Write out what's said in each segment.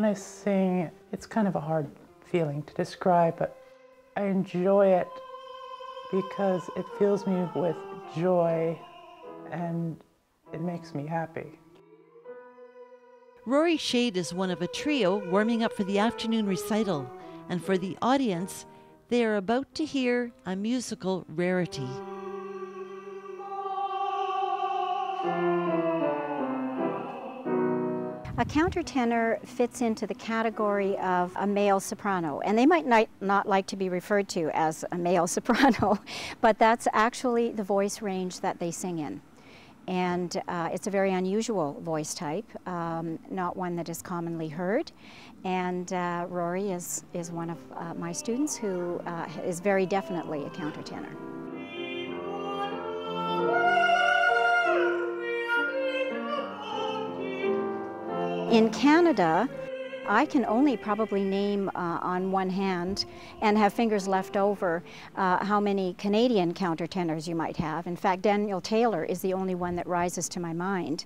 When I sing, it's kind of a hard feeling to describe, but I enjoy it because it fills me with joy and it makes me happy. Rory Shade is one of a trio warming up for the afternoon recital, and for the audience, they are about to hear a musical rarity. A countertenor fits into the category of a male soprano, and they might not like to be referred to as a male soprano, but that's actually the voice range that they sing in. And it's a very unusual voice type, not one that is commonly heard. And Rory is one of my students who is very definitely a countertenor. In Canada, I can only probably name on one hand and have fingers left over how many Canadian countertenors you might have. In fact, Daniel Taylor is the only one that rises to my mind.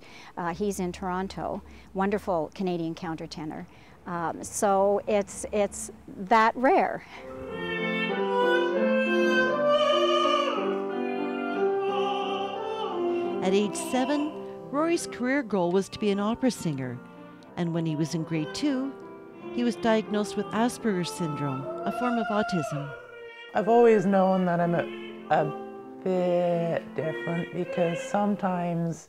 He's in Toronto, wonderful Canadian countertenor. So it's that rare. At age 7, Rory's career goal was to be an opera singer. And when he was in grade 2, he was diagnosed with Asperger's syndrome, a form of autism. I've always known that I'm a bit different because sometimes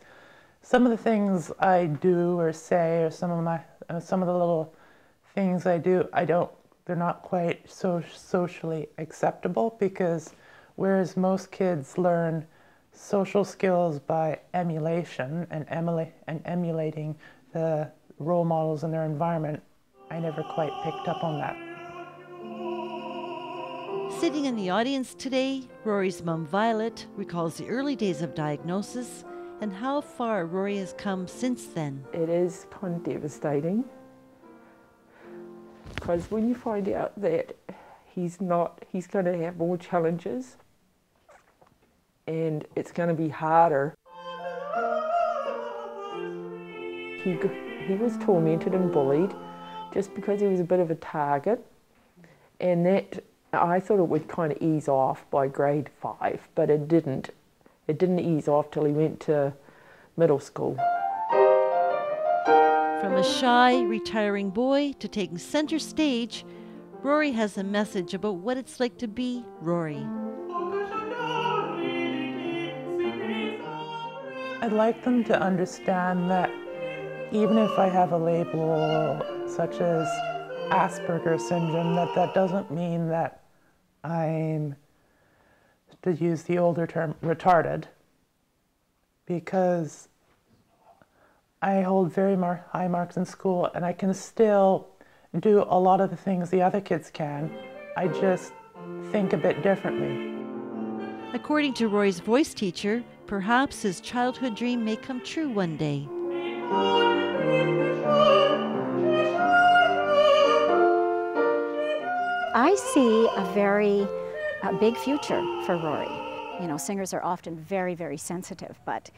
some of the things I do or say, or some of the little things I do, they're not quite so socially acceptable, because whereas most kids learn social skills by emulation and emulating the role models in their environment, I never quite picked up on that. Sitting in the audience today, Rory's mum Violet recalls the early days of diagnosis and how far Rory has come since then. It is kind of devastating, because when you find out that he's going to have more challenges and it's going to be harder. He was tormented and bullied just because he was a bit of a target, and that I thought it would kind of ease off by grade 5, but it didn't. It didn't ease off till he went to middle school. From a shy, retiring boy to taking center stage, Rory has a message about what it's like to be Rory. I'd like them to understand that even if I have a label such as Asperger's syndrome, that doesn't mean that I'm, to use the older term, retarded, because I hold very high marks in school and I can still do a lot of the things the other kids can. I just think a bit differently. According to Rory's voice teacher, perhaps his childhood dream may come true one day. I see a very big future for Rory. You know, singers are often very, very sensitive, but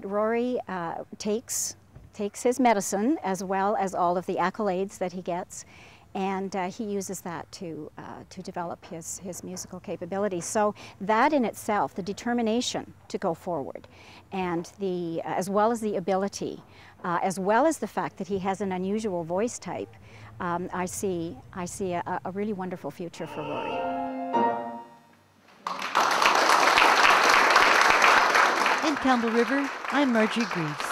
Rory takes his medicine as well as all of the accolades that he gets, and he uses that to develop his musical capabilities. So that in itself, the determination to go forward, and as well as the ability, as well as the fact that he has an unusual voice type, I see a really wonderful future for Rory. In Campbell River, I'm Marjorie Greaves.